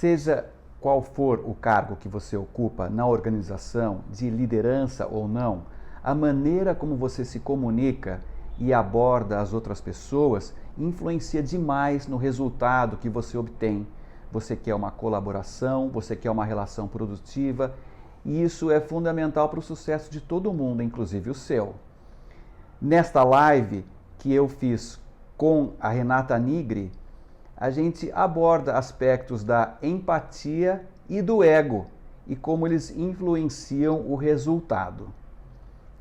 Seja qual for o cargo que você ocupa na organização, de liderança ou não, a maneira como você se comunica e aborda as outras pessoas influencia demais no resultado que você obtém. Você quer uma colaboração, você quer uma relação produtiva, e isso é fundamental para o sucesso de todo mundo, inclusive o seu. Nesta live que eu fiz com a Renata Nigri, a gente aborda aspectos da empatia e do ego e como eles influenciam o resultado.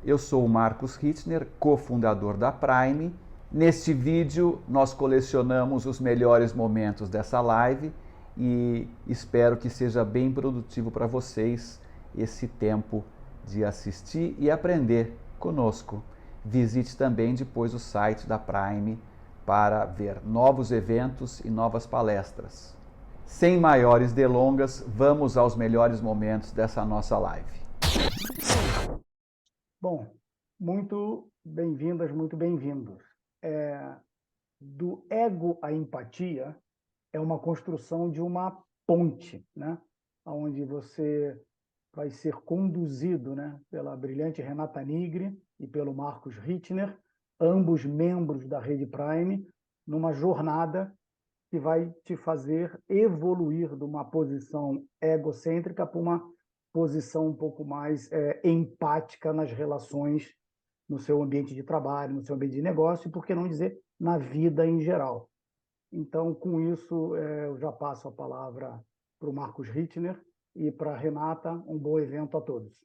Eu sou o Marcos Hittner, cofundador da Prime. Neste vídeo, nós colecionamos os melhores momentos dessa live e espero que seja bem produtivo para vocês esse tempo de assistir e aprender conosco. Visite também depois o site da Prime para ver novos eventos e novas palestras. Sem maiores delongas, vamos aos melhores momentos dessa nossa live. Bom, muito bem-vindas, muito bem-vindos. Do ego à empatia é uma construção de uma ponte, né? Onde você vai ser conduzido, né, pela brilhante Renata Nigri e pelo Marcos Hittner, ambos membros da Rede Prime, numa jornada que vai te fazer evoluir de uma posição egocêntrica para uma posição um pouco mais empática nas relações no seu ambiente de trabalho, no seu ambiente de negócio, e por que não dizer na vida em geral. Então, com isso, eu já passo a palavra para o Marcos Hittner e para a Renata. Um bom evento a todos.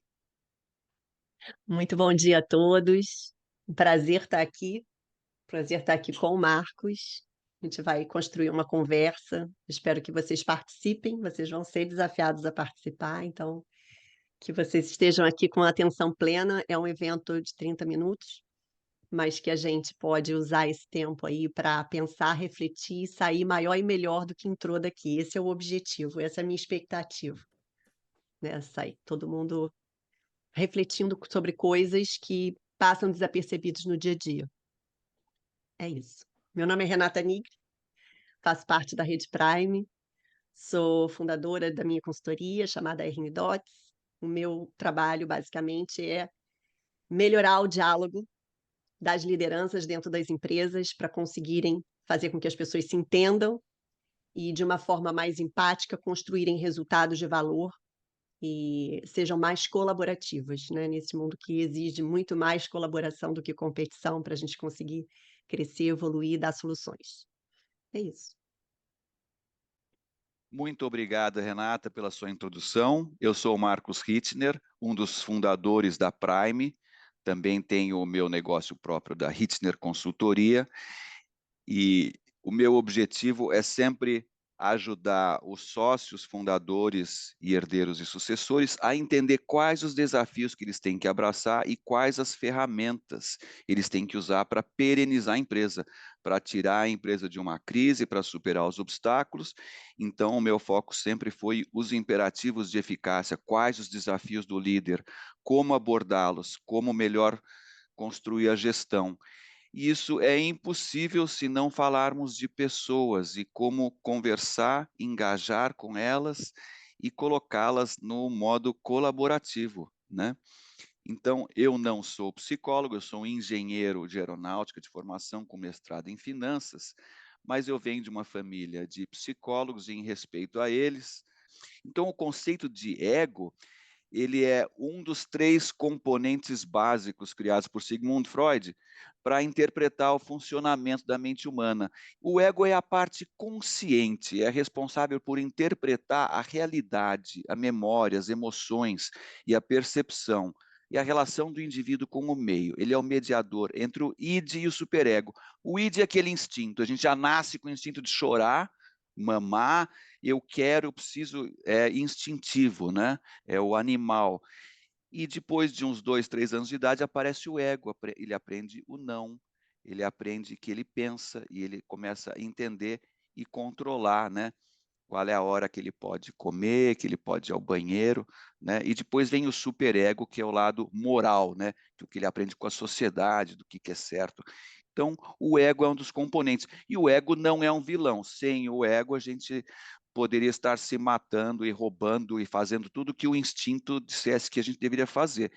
Muito bom dia a todos. Um prazer estar aqui. Prazer estar aqui com o Marcos. A gente vai construir uma conversa. Espero que vocês participem. Vocês vão ser desafiados a participar. Então, que vocês estejam aqui com atenção plena. É um evento de 30 minutos, mas que a gente pode usar esse tempo aí para pensar, refletir e sair maior e melhor do que entrou daqui. Esse é o objetivo, essa é a minha expectativa, né? Sair todo mundo refletindo sobre coisas que passam desapercebidos no dia a dia. É isso. Meu nome é Renata Nigri, faço parte da Rede Prime, sou fundadora da minha consultoria chamada RN Dots. O meu trabalho, basicamente, é melhorar o diálogo das lideranças dentro das empresas para conseguirem fazer com que as pessoas se entendam e, de uma forma mais empática, construírem resultados de valor e sejam mais colaborativas, né? Nesse mundo que exige muito mais colaboração do que competição para a gente conseguir crescer, evoluir e dar soluções. É isso. Muito obrigado, Renata, pela sua introdução. Eu sou o Marcos Hittner, um dos fundadores da Prime. Também tenho o meu negócio próprio da Hittner Consultoria. E o meu objetivo é sempre ajudar os sócios, fundadores e herdeiros e sucessores a entender quais os desafios que eles têm que abraçar e quais as ferramentas eles têm que usar para perenizar a empresa, para tirar a empresa de uma crise, para superar os obstáculos. Então, o meu foco sempre foi os imperativos de eficácia, quais os desafios do líder, como abordá-los, como melhor construir a gestão. Isso é impossível se não falarmos de pessoas e como conversar, engajar com elas e colocá-las no modo colaborativo, né? Então, eu não sou psicólogo, eu sou um engenheiro de aeronáutica de formação com mestrado em finanças, mas eu venho de uma família de psicólogos e em respeito a eles. Então, o conceito de ego ele é um dos 3 componentes básicos criados por Sigmund Freud para interpretar o funcionamento da mente humana. O ego é a parte consciente, é responsável por interpretar a realidade, a memória, as emoções e a percepção e a relação do indivíduo com o meio. Ele é o mediador entre o id e o superego. O id é aquele instinto, a gente já nasce com o instinto de chorar, mamar, eu quero, eu preciso, é instintivo, né? É o animal. E depois de uns 2, 3 anos de idade aparece o ego, ele aprende o não, ele aprende que ele pensa e ele começa a entender e controlar, né? Qual é a hora que ele pode comer, que ele pode ir ao banheiro, né? E depois vem o superego, que é o lado moral, né? Que o que ele aprende com a sociedade, do que é certo. Então, o ego é um dos componentes. E o ego não é um vilão. Sem o ego, a gente poderia estar se matando e roubando e fazendo tudo que o instinto dissesse que a gente deveria fazer.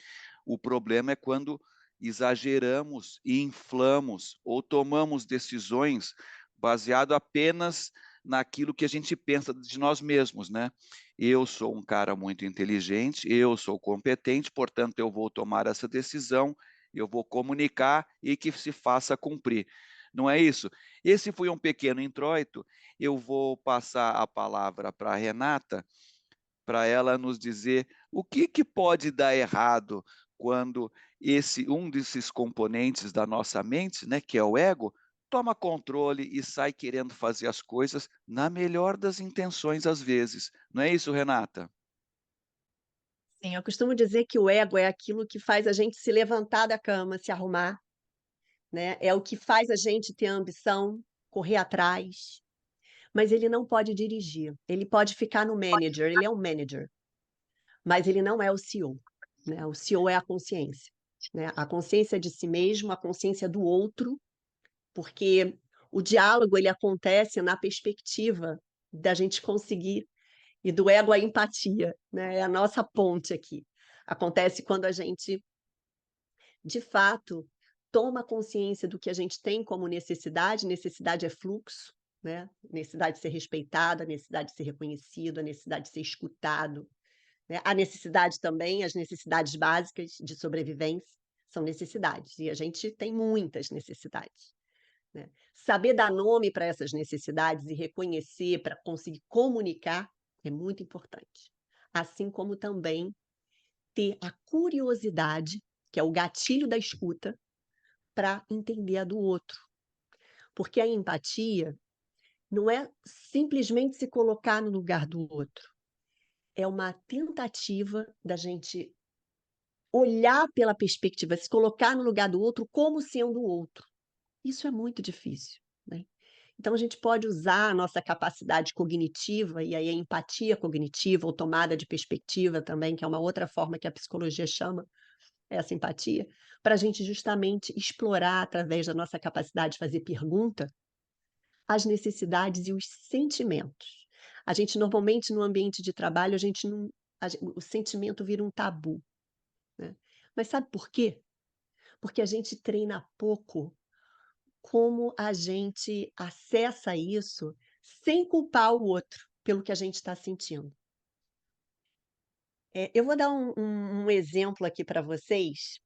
O problema é quando exageramos e inflamos ou tomamos decisões baseado apenas naquilo que a gente pensa de nós mesmos, né? Eu sou um cara muito inteligente, eu sou competente, portanto eu vou tomar essa decisão, eu vou comunicar e que se faça cumprir. Não é isso? Esse foi um pequeno introito. Eu vou passar a palavra para a Renata, para ela nos dizer o que pode dar errado quando um desses componentes da nossa mente, né, que é o ego, toma controle e sai querendo fazer as coisas na melhor das intenções às vezes. Não é isso, Renata? Sim, eu costumo dizer que o ego é aquilo que faz a gente se levantar da cama, se arrumar, né? É o que faz a gente ter ambição, correr atrás, mas ele não pode dirigir. Ele pode ficar no manager, ele é um manager, mas ele não é o CEO, né? O CEO é a consciência, né? A consciência de si mesmo, a consciência do outro, porque o diálogo ele acontece na perspectiva da gente conseguir e do ego à empatia, né? É a nossa ponte aqui. Acontece quando a gente, de fato, toma consciência do que a gente tem como necessidade. Necessidade é fluxo, né? Necessidade de ser respeitado, a necessidade de ser reconhecido, a necessidade de ser escutado, né? A necessidade também, as necessidades básicas de sobrevivência são necessidades, e a gente tem muitas necessidades, né? Saber dar nome para essas necessidades e reconhecer para conseguir comunicar é muito importante. Assim como também ter a curiosidade, que é o gatilho da escuta, para entender a do outro. Porque a empatia não é simplesmente se colocar no lugar do outro, é uma tentativa da gente olhar pela perspectiva, se colocar no lugar do outro como sendo o outro. Isso é muito difícil, né? Então, a gente pode usar a nossa capacidade cognitiva, e aí a empatia cognitiva, ou tomada de perspectiva também, que é uma outra forma que a psicologia chama essa empatia, para a gente justamente explorar, através da nossa capacidade de fazer pergunta, as necessidades e os sentimentos. A gente, normalmente, no ambiente de trabalho, o sentimento vira um tabu, né? Mas sabe por quê? Porque a gente treina pouco como a gente acessa isso sem culpar o outro pelo que a gente está sentindo. Eu vou dar um exemplo aqui para vocês.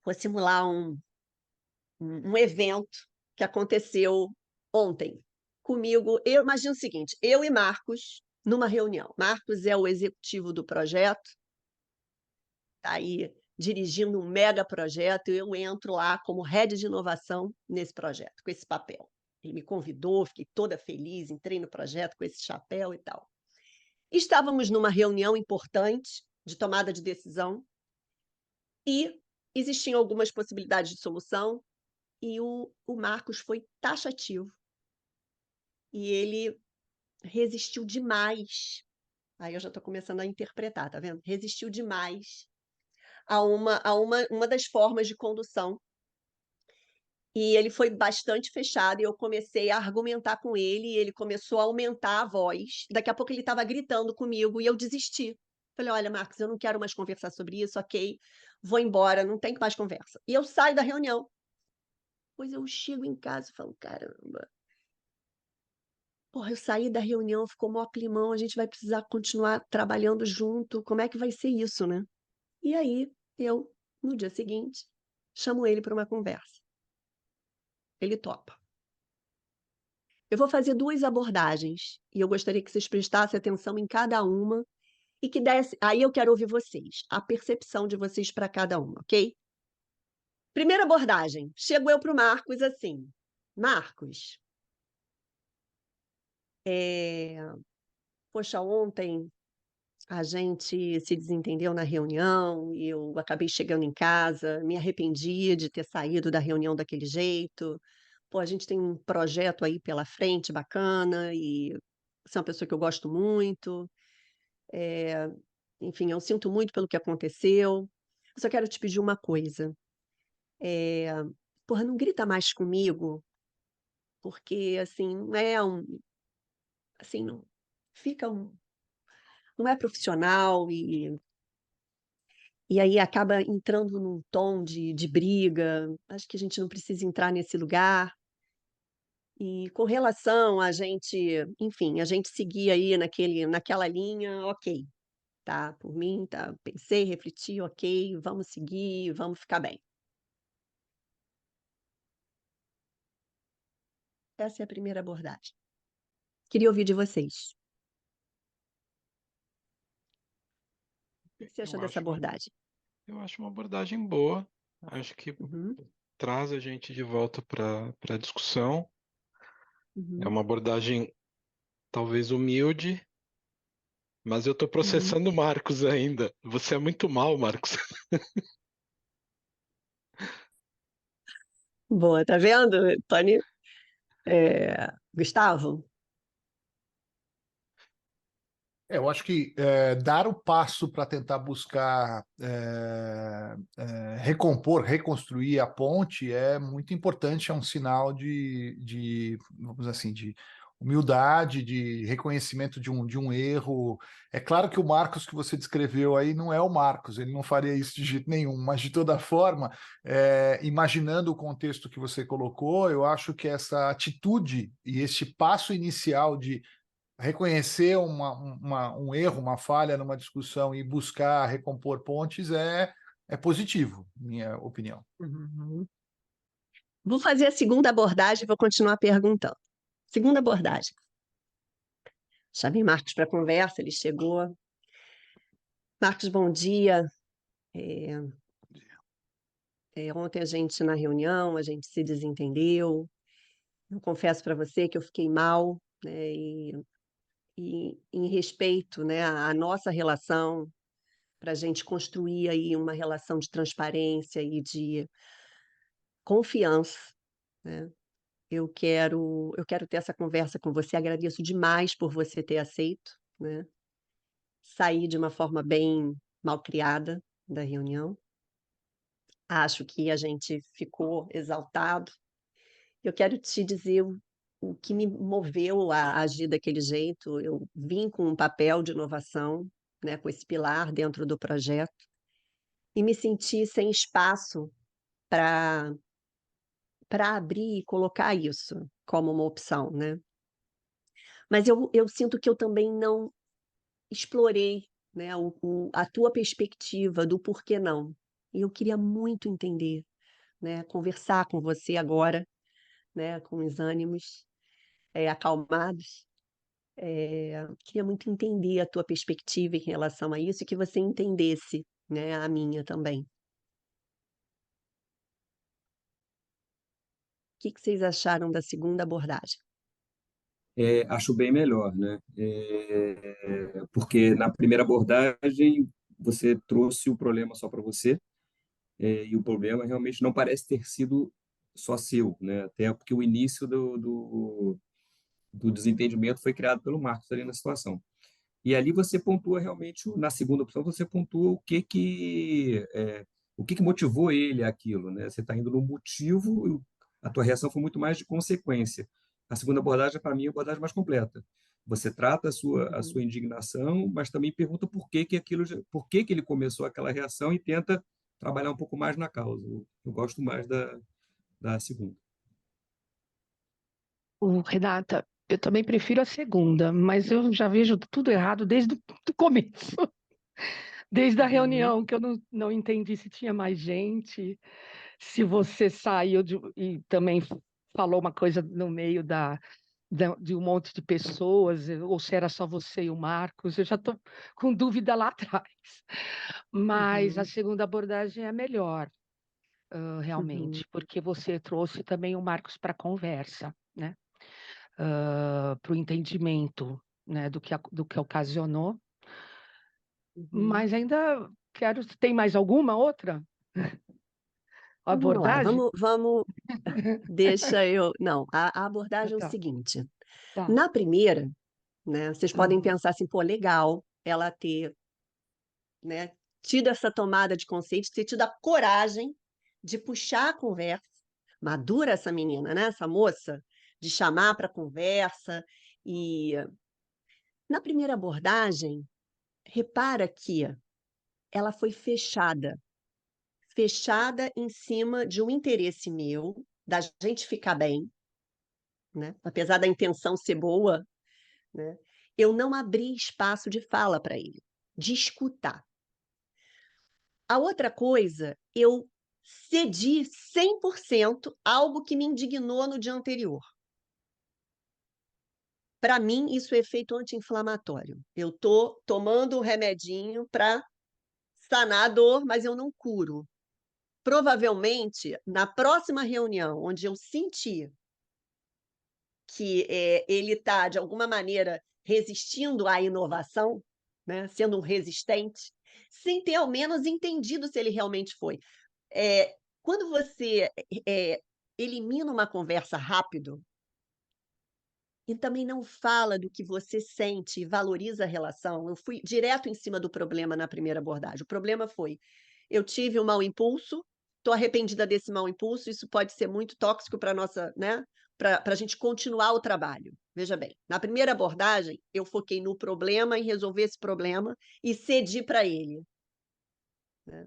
Vou simular um evento que aconteceu ontem comigo. Eu imagino o seguinte: eu e Marcos numa reunião. Marcos é o executivo do projeto, está aí dirigindo um mega projeto, e eu entro lá como head de inovação nesse projeto, com esse papel. Ele me convidou, fiquei toda feliz, entrei no projeto com esse chapéu e tal. Estávamos numa reunião importante de tomada de decisão e existiam algumas possibilidades de solução, e o Marcos foi taxativo e ele resistiu demais. Aí eu já estou começando a interpretar, tá vendo? Resistiu demais a uma das formas de condução. E ele foi bastante fechado, e eu comecei a argumentar com ele, e ele começou a aumentar a voz. Daqui a pouco ele estava gritando comigo, e eu desisti. Falei: olha, Marcos, eu não quero mais conversar sobre isso, ok, vou embora, não tem mais conversa. E eu saio da reunião. Pois eu chego em casa e falo: caramba, porra, eu saí da reunião, ficou mó climão, a gente vai precisar continuar trabalhando junto, como é que vai ser isso, né? E aí, eu, no dia seguinte, chamo ele para uma conversa. Ele topa. Eu vou fazer 2 abordagens, e eu gostaria que vocês prestassem atenção em cada uma e que desse. Aí eu quero ouvir vocês, a percepção de vocês para cada uma, ok? Primeira abordagem, chego eu para o Marcos assim: Marcos, poxa, ontem a gente se desentendeu na reunião e eu acabei chegando em casa, me arrependi de ter saído da reunião daquele jeito. Pô, a gente tem um projeto aí pela frente bacana, e você é uma pessoa que eu gosto muito. Eh, Enfim, eu sinto muito pelo que aconteceu. Eu só quero te pedir uma coisa. Eh, Porra, não grita mais comigo, porque assim, não é um assim, não. não é profissional e aí acaba entrando num tom de briga. Acho que a gente não precisa entrar nesse lugar. E com relação a gente, enfim, a gente seguir aí naquela linha, ok, tá? Por mim, tá? Pensei, refleti, ok, vamos seguir, vamos ficar bem. Essa é a primeira abordagem. Queria ouvir de vocês. O que você achou dessa abordagem? Eu acho uma abordagem boa. Acho que Uhum, traz a gente de volta para a discussão. É uhum, uma abordagem talvez humilde, mas eu estou uhum. processando o Marcos ainda. Você é muito mal, Marcos. Boa, tá vendo, Tony? Gustavo? Eu acho que dar o passo para tentar buscar recompor, reconstruir a ponte é muito importante, é um sinal vamos dizer assim, de humildade, de reconhecimento de um erro. É claro que o Marcos que você descreveu aí não é o Marcos, ele não faria isso de jeito nenhum, mas de toda forma, imaginando o contexto que você colocou, eu acho que essa atitude e este passo inicial de reconhecer um erro, uma falha numa discussão e buscar recompor pontes é positivo, minha opinião. Uhum. Vou fazer a segunda abordagem e vou continuar perguntando. Segunda abordagem. Chamei Marcos para conversa, ele chegou. Marcos, bom dia. É, ontem a gente, na reunião, a gente se desentendeu. Eu confesso para você que eu fiquei mal, né? E em respeito, né, à nossa relação, para a gente construir aí uma relação de transparência e de confiança, né? Eu quero ter essa conversa com você. Agradeço demais por você ter aceito, né? Saí de uma forma bem malcriada da reunião. Acho que a gente ficou exaltado. Eu quero te dizer o que me moveu a agir daquele jeito. Eu vim com um papel de inovação, né, com esse pilar dentro do projeto, e me senti sem espaço para abrir e colocar isso como uma opção, né? Mas eu sinto que eu também não explorei, né, a tua perspectiva do porquê não. E eu queria muito entender, né, conversar com você agora, né, com os ânimos acalmados. Queria muito entender a tua perspectiva em relação a isso e que você entendesse, né, a minha também. O que vocês acharam da segunda abordagem? Acho bem melhor, né? Porque na primeira abordagem você trouxe o problema só para você, e o problema realmente não parece ter sido só seu, né? Até porque o início do desentendimento foi criado pelo Marcos ali na situação. E ali você pontua realmente, na segunda opção, você pontua o que que motivou ele àquilo, né? Você está indo no motivo, e a tua reação foi muito mais de consequência. A segunda abordagem, para mim, é a abordagem mais completa. Você trata a sua indignação, mas também pergunta por que que ele começou aquela reação e tenta trabalhar um pouco mais na causa. Eu gosto mais da segunda. Renata, eu também prefiro a segunda, mas eu já vejo tudo errado desde o começo. Desde a reunião, que eu não entendi se tinha mais gente, se você saiu e também falou uma coisa no meio de um monte de pessoas, ou se era só você e o Marcos, eu já estou com dúvida lá atrás. Mas a segunda abordagem é a melhor, realmente, porque você trouxe também o Marcos para a conversa, né? Para o entendimento, né, do que ocasionou. Mas ainda quero. Tem mais alguma outra Então, vamos lá, abordagem? deixa eu. Não, a abordagem é o Tá, seguinte: tá. na primeira, né, vocês podem Uhum. pensar assim, pô, legal ela ter, né, tido essa tomada de consciência, ter tido a coragem de puxar a conversa, madura essa menina, né, essa moça, de chamar para conversa e Na primeira abordagem, repara que ela foi fechada em cima de um interesse meu, da gente ficar bem, né? Apesar da intenção ser boa, né? Eu não abri espaço de fala para ele, de escutar. A outra coisa, eu cedi 100% algo que me indignou no dia anterior. Para mim, isso é efeito anti-inflamatório. Eu estou tomando o remedinho para sanar a dor, mas eu não curo. Provavelmente, na próxima reunião, onde eu sentir que ele está, de alguma maneira, resistindo à inovação, né, sendo um resistente, sem ter ao menos entendido se ele realmente foi. Quando você elimina uma conversa rápido e também não fala do que você sente e valoriza a relação, eu fui direto em cima do problema na primeira abordagem. O problema foi, eu tive um mau impulso, estou arrependida desse mau impulso, isso pode ser muito tóxico para nossa, né? Para a gente continuar o trabalho. Veja bem, na primeira abordagem, eu foquei no problema, em resolver esse problema e cedi para ele, né?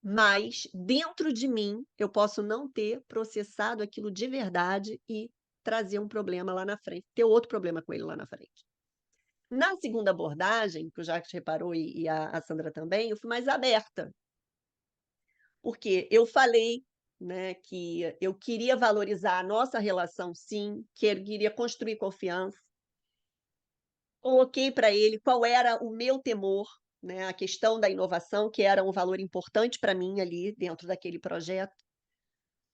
Mas, dentro de mim, eu posso não ter processado aquilo de verdade e trazer um problema lá na frente, ter outro problema com ele lá na frente. Na segunda abordagem, que o Jacques reparou e a Sandra também, eu fui mais aberta. Porque eu falei, né, que eu queria valorizar a nossa relação, sim, que eu queria construir confiança. Coloquei para ele qual era o meu temor, né, a questão da inovação, que era um valor importante para mim ali dentro daquele projeto.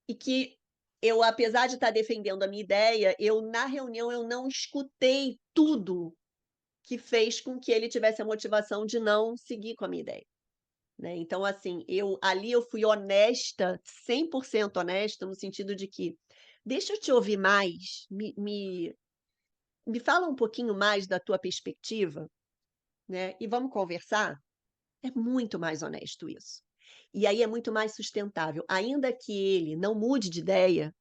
E que eu, apesar de estar defendendo a minha ideia, na reunião eu não escutei tudo que fez com que ele tivesse a motivação de não seguir com a minha ideia, né? Então, assim, ali eu fui honesta, 100% honesta, no sentido de que, deixa eu te ouvir mais, me fala um pouquinho mais da tua perspectiva, né? E vamos conversar? É muito mais honesto isso. E aí é muito mais sustentável. Ainda que ele não mude de ideia,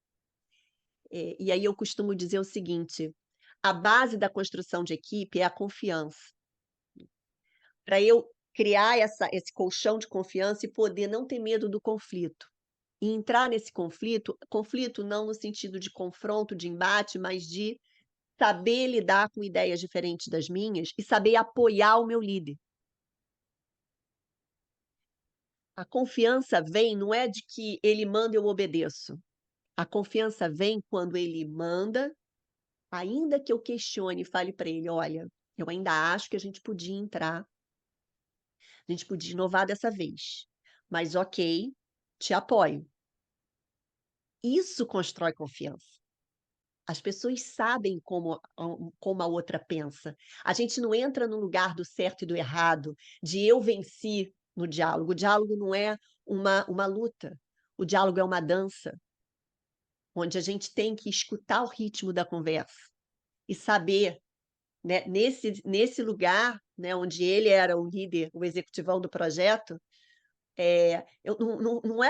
e aí eu costumo dizer o seguinte, a base da construção de equipe é a confiança. Para eu criar esse colchão de confiança e poder não ter medo do conflito. E entrar nesse conflito não no sentido de confronto, de embate, mas de saber lidar com ideias diferentes das minhas e saber apoiar o meu líder. A confiança vem, não é de que ele manda e eu obedeço. A confiança vem quando ele manda, ainda que eu questione e fale para ele, olha, eu ainda acho que a gente podia entrar, a gente podia inovar dessa vez, mas ok, te apoio. Isso constrói confiança. As pessoas sabem como a outra pensa. A gente não entra no lugar do certo e do errado, de eu venci no diálogo. O diálogo não é uma luta. O diálogo é uma dança, onde a gente tem que escutar o ritmo da conversa e saber, né, nesse lugar, né, onde ele era o líder, o executivão do projeto,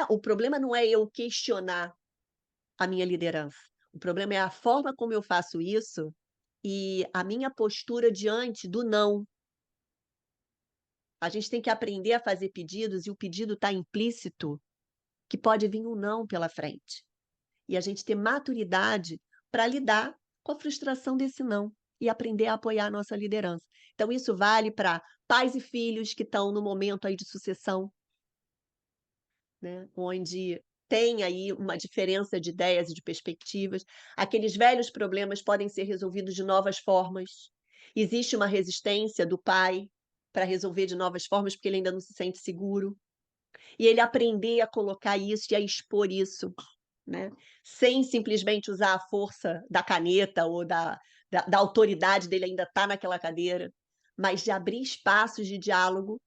o problema não é eu questionar a minha liderança. O problema é a forma como eu faço isso e a minha postura diante do não. A gente tem que aprender a fazer pedidos e o pedido está implícito que pode vir um não pela frente. E a gente ter maturidade para lidar com a frustração desse não e aprender a apoiar a nossa liderança. Então, isso vale para pais e filhos que estão no momento aí de sucessão, né? Onde tem aí uma diferença de ideias e de perspectivas. Aqueles velhos problemas podem ser resolvidos de novas formas. Existe uma resistência do pai para resolver de novas formas, porque ele ainda não se sente seguro. E ele aprender a colocar isso e a expor isso, né? Sem simplesmente usar a força da caneta ou da autoridade dele ainda estar naquela cadeira, mas de abrir espaços de diálogo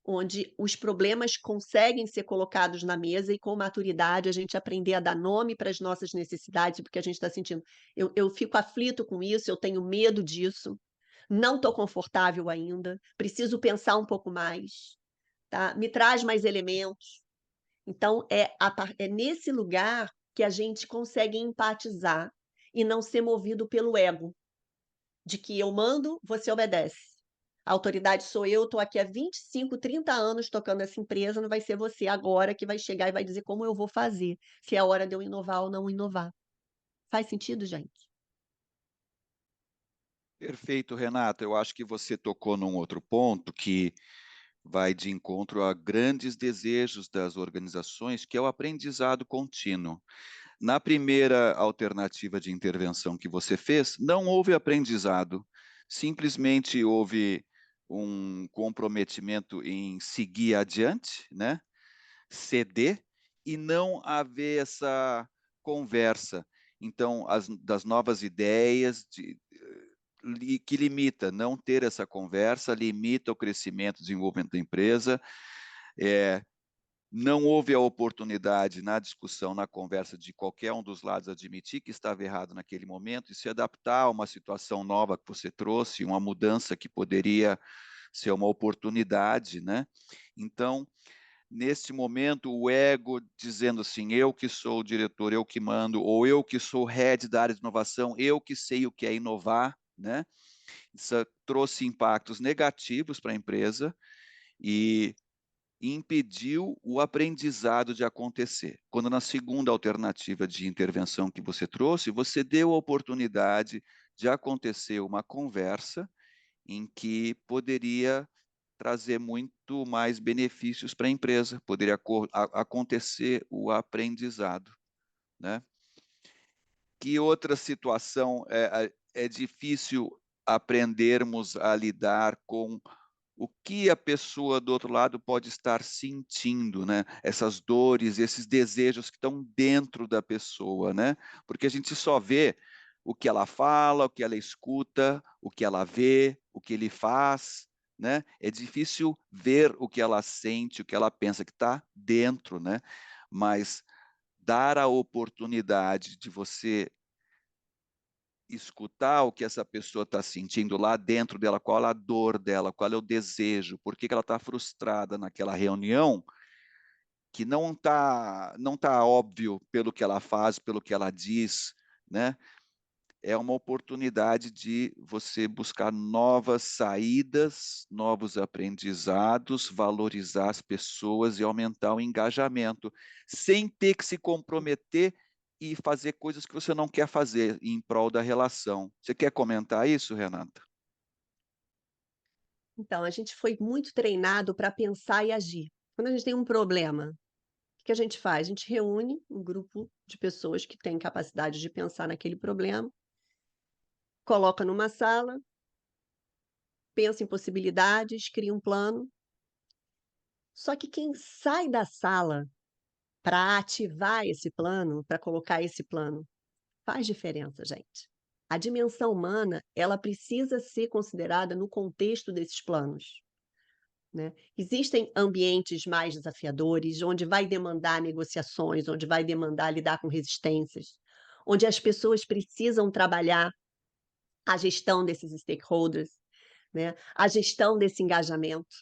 onde os problemas conseguem ser colocados na mesa e com maturidade a gente aprender a dar nome para as nossas necessidades, porque a gente está sentindo, eu fico aflito com isso, eu tenho medo disso, não estou confortável ainda, preciso pensar um pouco mais, tá? Me traz mais elementos. Então, é nesse lugar que a gente consegue empatizar e não ser movido pelo ego. de que eu mando, você obedece. A autoridade sou eu, estou aqui há 25, 30 anos tocando essa empresa, não vai ser você agora que vai chegar e vai dizer como eu vou fazer, se é hora de eu inovar ou não inovar. Faz sentido, gente? Perfeito, Renata. Eu acho que você tocou num outro ponto que vai de encontro a grandes desejos das organizações, que é o aprendizado contínuo. Na primeira alternativa de intervenção que você fez, não houve aprendizado, simplesmente houve um comprometimento em seguir adiante, né? Ceder e não haver essa conversa. Então, das novas ideias que limita, não ter essa conversa, limita o crescimento e desenvolvimento da empresa. Não houve a oportunidade na discussão, na conversa de qualquer um dos lados admitir que estava errado naquele momento e se adaptar a uma situação nova que você trouxe, uma mudança que poderia ser uma oportunidade, né? Então, neste momento, o ego dizendo assim, eu que sou o diretor, eu que mando, ou eu que sou o head da área de inovação, eu que sei o que é inovar, né? Isso trouxe impactos negativos para a empresa e impediu o aprendizado de acontecer. Quando na segunda alternativa de intervenção que você trouxe, você deu a oportunidade de acontecer uma conversa em que poderia trazer muito mais benefícios para a empresa, poderia acontecer o aprendizado, né? Que outra situação é difícil aprendermos a lidar com o que a pessoa do outro lado pode estar sentindo, né? Essas dores, esses desejos que estão dentro da pessoa, né? Porque a gente só vê o que ela fala, o que ela escuta, o que ela vê, o que ele faz, né? É difícil ver o que ela sente, o que ela pensa, que está dentro, né? Mas dar a oportunidade de você escutar o que essa pessoa está sentindo lá dentro dela, qual é a dor dela, qual é o desejo, por que ela está frustrada naquela reunião, que não tá óbvio pelo que ela faz, pelo que ela diz, né? É uma oportunidade de você buscar novas saídas, novos aprendizados, valorizar as pessoas e aumentar o engajamento, sem ter que se comprometer e fazer coisas que você não quer fazer em prol da relação. Você quer comentar isso, Renata? Então, a gente foi muito treinado para pensar e agir. Quando a gente tem um problema, o que a gente faz? A gente reúne um grupo de pessoas que têm capacidade de pensar naquele problema, coloca numa sala, pensa em possibilidades, cria um plano. Só que quem sai da sala para ativar esse plano, para colocar esse plano, faz diferença, gente. A dimensão humana, ela precisa ser considerada no contexto desses planos, né? Existem ambientes mais desafiadores, onde vai demandar negociações, onde vai demandar lidar com resistências, onde as pessoas precisam trabalhar a gestão desses stakeholders, né? A gestão desse engajamento.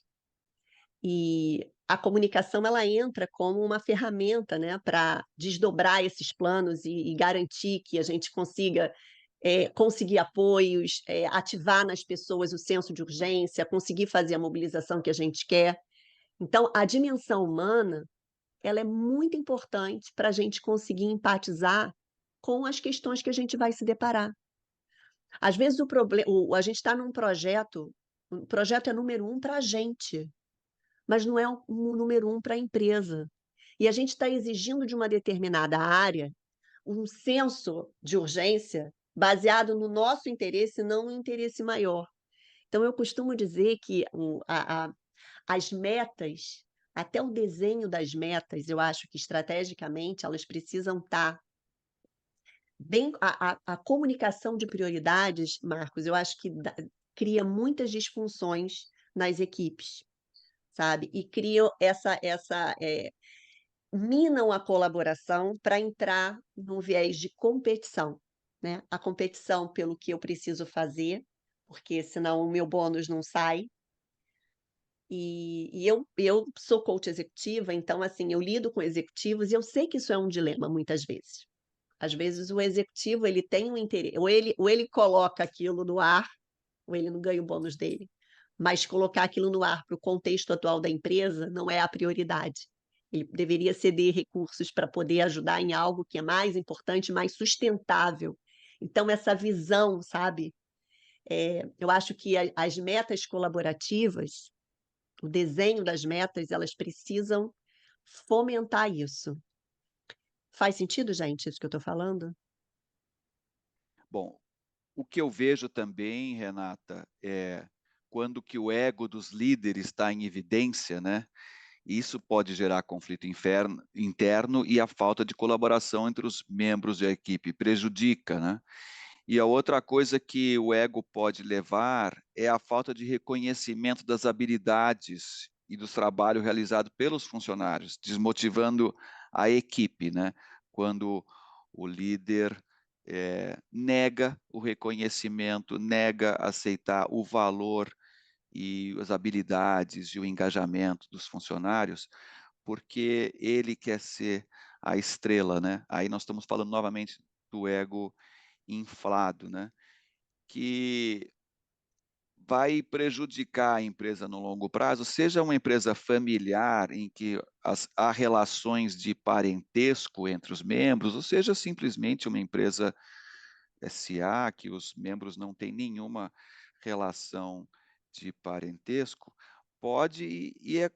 E a comunicação ela entra como uma ferramenta, né, para desdobrar esses planos e garantir que a gente consiga conseguir apoios, ativar nas pessoas o senso de urgência, conseguir fazer a mobilização que a gente quer. Então, a dimensão humana ela é muito importante para a gente conseguir empatizar com as questões que a gente vai se deparar. Às vezes a gente está num projeto, o projeto é número 1 para a gente, mas não é um número 1 para a empresa. E a gente está exigindo de uma determinada área um senso de urgência baseado no nosso interesse, não no interesse maior. Então, eu costumo dizer que as metas, até o desenho das metas, eu acho que estrategicamente elas precisam estar bem. A comunicação de prioridades, Marcos, eu acho que cria muitas disfunções nas equipes, sabe? E criam minam a colaboração para entrar num viés de competição, né? A competição pelo que eu preciso fazer, porque senão o meu bônus não sai. E eu sou coach executiva, então assim, eu lido com executivos e eu sei que isso é um dilema muitas vezes. Às vezes o executivo ele tem um interesse, ou ele coloca aquilo no ar, ou ele não ganha o bônus dele. Mas colocar aquilo no ar para o contexto atual da empresa não é a prioridade. Ele deveria ceder recursos para poder ajudar em algo que é mais importante, mais sustentável. Então, essa visão, sabe? Eu acho que as metas colaborativas, o desenho das metas, elas precisam fomentar isso. Faz sentido, gente, isso que eu estou falando? Bom, o que eu vejo também, Renata, é quando que o ego dos líderes está em evidência, né? Isso pode gerar conflito interno e a falta de colaboração entre os membros da equipe prejudica, né? E a outra coisa que o ego pode levar é a falta de reconhecimento das habilidades e do trabalho realizado pelos funcionários, desmotivando a equipe, né? Quando o líder nega o reconhecimento, nega aceitar o valor e as habilidades e o engajamento dos funcionários, porque ele quer ser a estrela, né? Aí nós estamos falando novamente do ego inflado, né? Que vai prejudicar a empresa no longo prazo, seja uma empresa familiar em que há relações de parentesco entre os membros, ou seja simplesmente uma empresa SA, que os membros não têm nenhuma relação de parentesco, pode, e é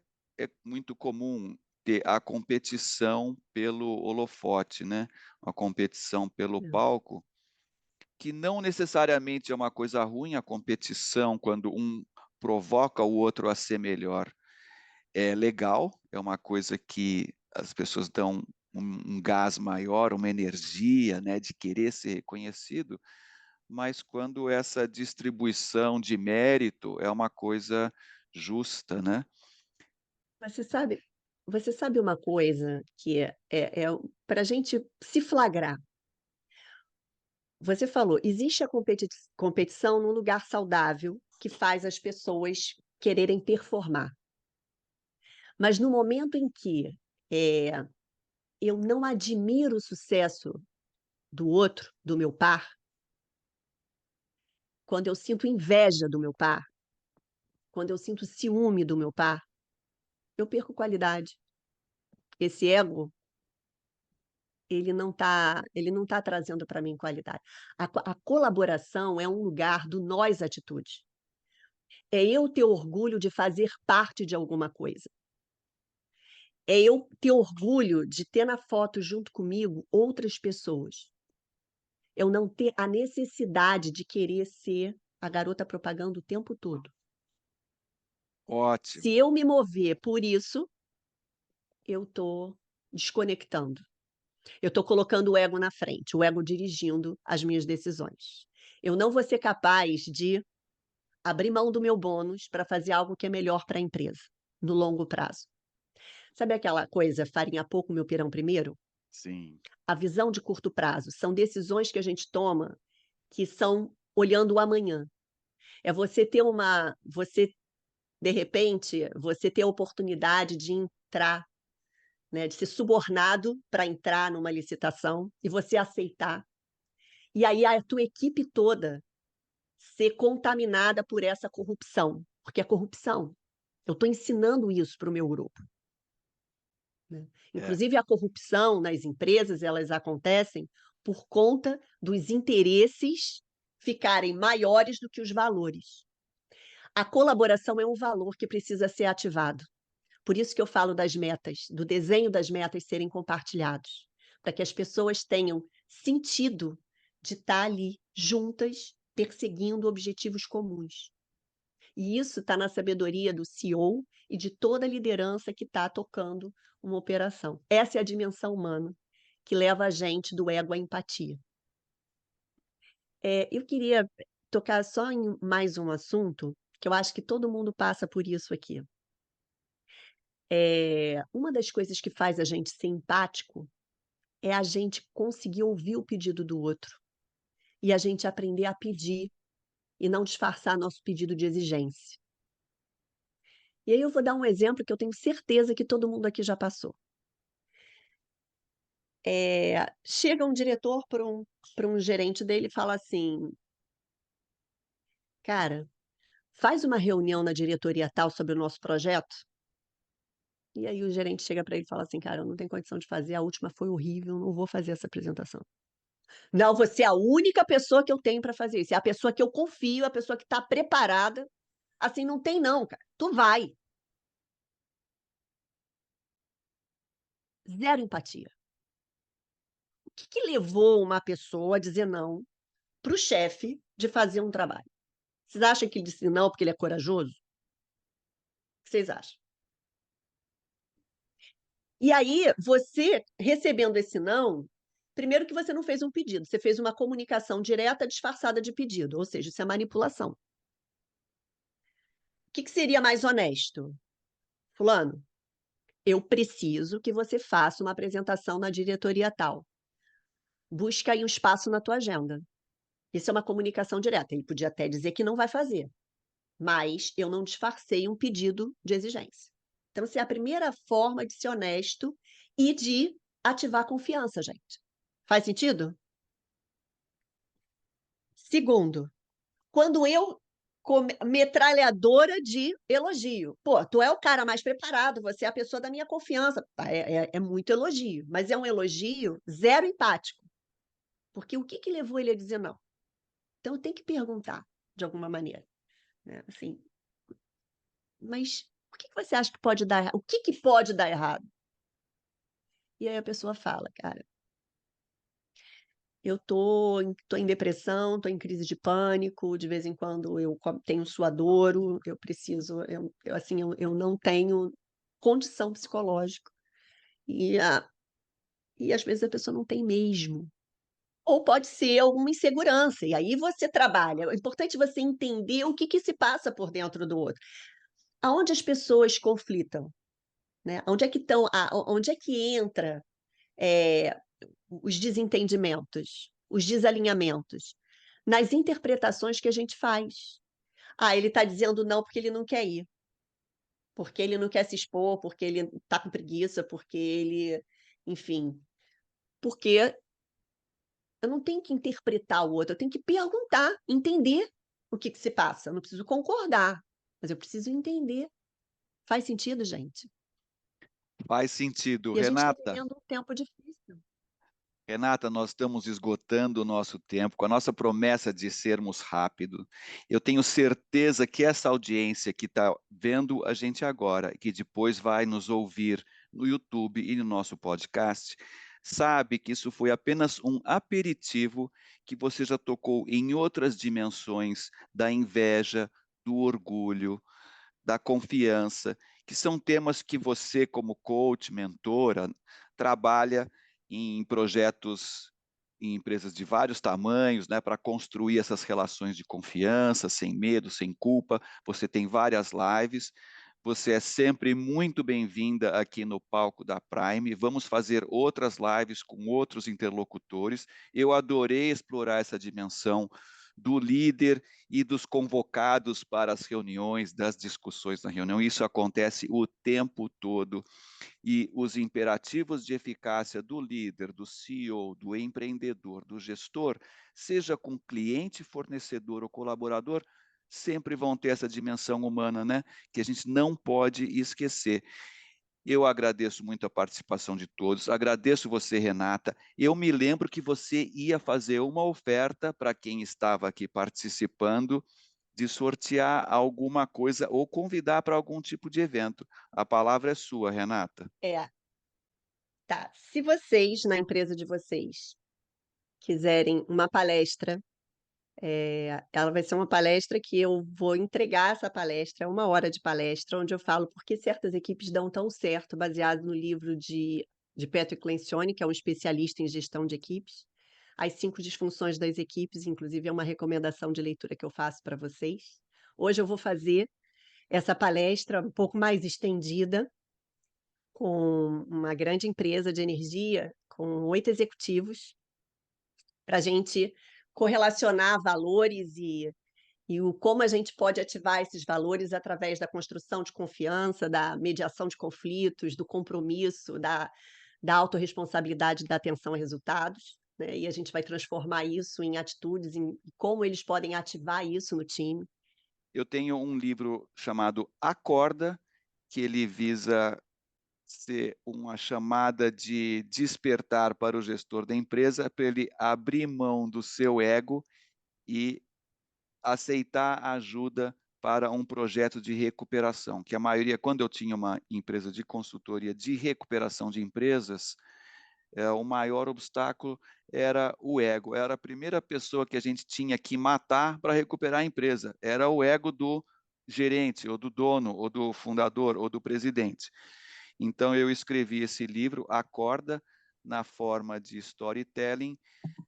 muito comum ter a competição pelo holofote, né? A competição pelo palco, que não necessariamente é uma coisa ruim, a competição, quando um provoca o outro a ser melhor, é legal, é uma coisa que as pessoas dão um gás maior, uma energia, né, de querer ser reconhecido, mas quando essa distribuição de mérito é uma coisa justa, né? Você sabe uma coisa que é para a gente se flagrar. Você falou, existe a competição num lugar saudável que faz as pessoas quererem performar. Mas no momento em que eu não admiro o sucesso do outro, do meu par, quando eu sinto inveja do meu par, quando eu sinto ciúme do meu par, eu perco qualidade. Esse ego, ele não tá trazendo para mim qualidade. A colaboração é um lugar do nós atitude. É eu ter orgulho de fazer parte de alguma coisa. É eu ter orgulho de ter na foto junto comigo outras pessoas. Eu não ter a necessidade de querer ser a garota propaganda o tempo todo. Ótimo. Se eu me mover por isso, eu estou desconectando. Eu estou colocando o ego na frente, o ego dirigindo as minhas decisões. Eu não vou ser capaz de abrir mão do meu bônus para fazer algo que é melhor para a empresa, no longo prazo. Sabe aquela coisa, farinha pouco, meu pirão primeiro? Sim. A visão de curto prazo são decisões que a gente toma que são olhando o amanhã. É você ter de repente, você ter a oportunidade de entrar, né, de ser subornado para entrar numa licitação e você aceitar. E aí a tua equipe toda ser contaminada por essa corrupção, porque é corrupção. Eu estou ensinando isso para o meu grupo. Né? Inclusive, a corrupção nas empresas, elas acontecem por conta dos interesses ficarem maiores do que os valores. A colaboração é um valor que precisa ser ativado. Por isso que eu falo das metas, do desenho das metas serem compartilhados, para que as pessoas tenham sentido de estar ali juntas, perseguindo objetivos comuns. E isso está na sabedoria do CEO e de toda a liderança que está tocando uma operação. Essa é a dimensão humana que leva a gente do ego à empatia. Eu queria tocar só em mais um assunto, que eu acho que todo mundo passa por isso aqui. Uma das coisas que faz a gente ser empático é a gente conseguir ouvir o pedido do outro e a gente aprender a pedir e não disfarçar nosso pedido de exigência. E aí eu vou dar um exemplo que eu tenho certeza que todo mundo aqui já passou. chega um diretor para um gerente dele e fala assim, cara, faz uma reunião na diretoria tal sobre o nosso projeto. E aí o gerente chega para ele e fala assim, cara, eu não tenho condição de fazer, a última foi horrível, não vou fazer essa apresentação. Não, você é a única pessoa que eu tenho para fazer isso. É a pessoa que eu confio, a pessoa que está preparada. Assim, não tem não, cara. Tu vai. Zero empatia. O que levou uma pessoa a dizer não para o chefe de fazer um trabalho? Vocês acham que ele disse não porque ele é corajoso? O que vocês acham? E aí, você recebendo esse não, primeiro que você não fez um pedido, você fez uma comunicação direta disfarçada de pedido, ou seja, isso é manipulação. O que seria mais honesto? Fulano, eu preciso que você faça uma apresentação na diretoria tal. Busca aí um espaço na tua agenda. Isso é uma comunicação direta. Ele podia até dizer que não vai fazer, mas eu não disfarcei um pedido de exigência. Então, essa é a primeira forma de ser honesto e de ativar a confiança, gente. Faz sentido? Segundo, quando eu metralhadora de elogio. Pô, tu é o cara mais preparado, você é a pessoa da minha confiança. É muito elogio, mas é um elogio zero empático. Porque o que levou ele a dizer não? Então, eu tenho que perguntar, de alguma maneira. Né? Assim, mas o que você acha que pode dar errado? O que pode dar errado? E aí a pessoa fala, cara, eu tô em depressão, tô em crise de pânico, de vez em quando eu tenho suadouro, eu preciso, assim, eu não tenho condição psicológica. E às vezes a pessoa não tem mesmo. Ou pode ser alguma insegurança, e aí você trabalha. É importante você entender o que se passa por dentro do outro. Aonde as pessoas conflitam, né? Onde é que estão, onde é que entra os desentendimentos, os desalinhamentos? Nas interpretações que a gente faz. Ah, ele está dizendo não porque ele não quer ir, porque ele não quer se expor, porque ele está com preguiça, porque ele, enfim, porque eu não tenho que interpretar o outro, eu tenho que perguntar, entender o que se passa. Eu não preciso concordar, mas eu preciso entender. Faz sentido, gente? Faz sentido. E a gente está vivendo um tempo difícil. Renata, nós estamos esgotando o nosso tempo com a nossa promessa de sermos rápido. Eu tenho certeza que essa audiência que está vendo a gente agora, que depois vai nos ouvir no YouTube e no nosso podcast, sabe que isso foi apenas um aperitivo, que você já tocou em outras dimensões da inveja, do orgulho, da confiança, que são temas que você, como coach, mentora, trabalha em projetos em empresas de vários tamanhos, né, para construir essas relações de confiança, sem medo, sem culpa. Você tem várias lives. Você é sempre muito bem-vinda aqui no palco da Prime. Vamos fazer outras lives com outros interlocutores. Eu adorei explorar essa dimensão do líder e dos convocados para as reuniões, das discussões na reunião. Isso acontece o tempo todo. E os imperativos de eficácia do líder, do CEO, do empreendedor, do gestor, seja com cliente, fornecedor ou colaborador, sempre vão ter essa dimensão humana, né? Que a gente não pode esquecer. Eu agradeço muito a participação de todos, agradeço você, Renata. Eu me lembro que você ia fazer uma oferta para quem estava aqui participando, de sortear alguma coisa ou convidar para algum tipo de evento. A palavra é sua, Renata. Tá. Se vocês, na empresa de vocês, quiserem uma palestra, ela vai ser uma palestra que eu vou entregar essa palestra, 1 hora de palestra, onde eu falo por que certas equipes dão tão certo, baseado no livro de Patrick Lencioni, que é um especialista em gestão de equipes. As 5 disfunções das equipes, inclusive, é uma recomendação de leitura que eu faço para vocês. Hoje eu vou fazer essa palestra um pouco mais estendida, com uma grande empresa de energia, com 8 executivos, para a gente correlacionar valores e como a gente pode ativar esses valores através da construção de confiança, da mediação de conflitos, do compromisso, da autorresponsabilidade da atenção a resultados, né? E a gente vai transformar isso em atitudes, em como eles podem ativar isso no time. Eu tenho um livro chamado Acorda, que ele visa ser uma chamada de despertar para o gestor da empresa, para ele abrir mão do seu ego e aceitar a ajuda para um projeto de recuperação, que a maioria, quando eu tinha uma empresa de consultoria de recuperação de empresas, o maior obstáculo era o ego, era a primeira pessoa que a gente tinha que matar para recuperar a empresa, era o ego do gerente, ou do dono, ou do fundador, ou do presidente. Então, eu escrevi esse livro, Acorda, na forma de storytelling,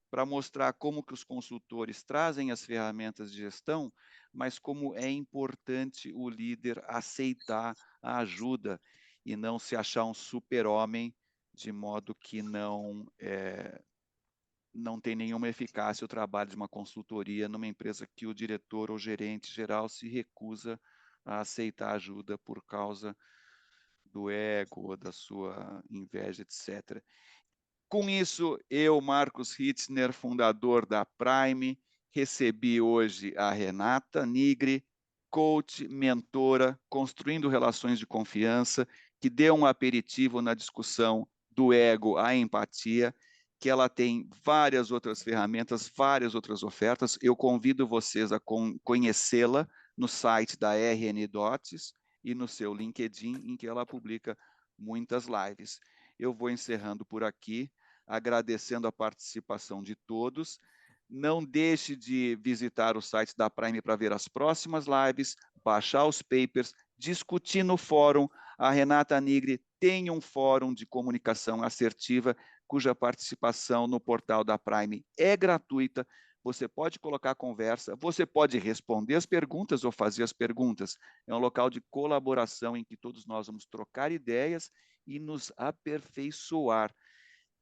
para mostrar como que os consultores trazem as ferramentas de gestão, mas como é importante o líder aceitar a ajuda e não se achar um super-homem, de modo que não tem nenhuma eficácia o trabalho de uma consultoria numa empresa que o diretor ou gerente geral se recusa a aceitar ajuda por causa do ego ou da sua inveja, etc. Com isso, eu, Marcus Hitzner, fundador da Prime, recebi hoje a Renata Nigri, coach, mentora, construindo relações de confiança, que deu um aperitivo na discussão do ego à empatia, que ela tem várias outras ferramentas, várias outras ofertas. Eu convido vocês a conhecê-la no site da RN Dots e no seu LinkedIn, em que ela publica muitas lives. Eu vou encerrando por aqui, agradecendo a participação de todos. Não deixe de visitar o site da Prime para ver as próximas lives, baixar os papers, discutir no fórum. A Renata Nigri tem um fórum de comunicação assertiva, cuja participação no portal da Prime é gratuita. Você pode colocar a conversa, você pode responder as perguntas ou fazer as perguntas. É um local de colaboração em que todos nós vamos trocar ideias e nos aperfeiçoar.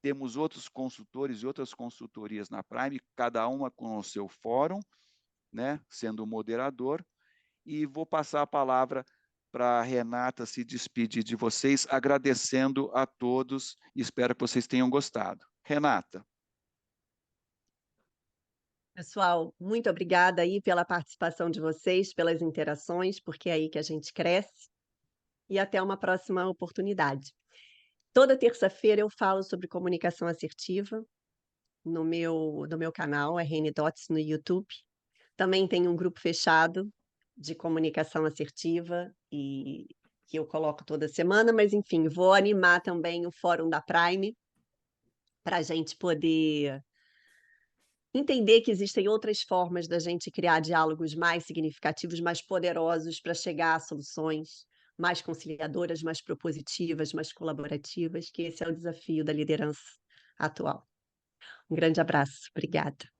Temos outros consultores e outras consultorias na Prime, cada uma com o seu fórum, né, sendo o moderador. E vou passar a palavra para a Renata se despedir de vocês, agradecendo a todos. Espero que vocês tenham gostado. Renata. Pessoal, muito obrigada aí pela participação de vocês, pelas interações, porque é aí que a gente cresce. E até uma próxima oportunidade. Toda terça-feira eu falo sobre comunicação assertiva no meu canal, RN Dots, no YouTube. Também tem um grupo fechado de comunicação assertiva e que eu coloco toda semana, mas enfim, vou animar também o Fórum da Prime para a gente poder entender que existem outras formas da gente criar diálogos mais significativos, mais poderosos para chegar a soluções mais conciliadoras, mais propositivas, mais colaborativas, que esse é o desafio da liderança atual. Um grande abraço. Obrigada.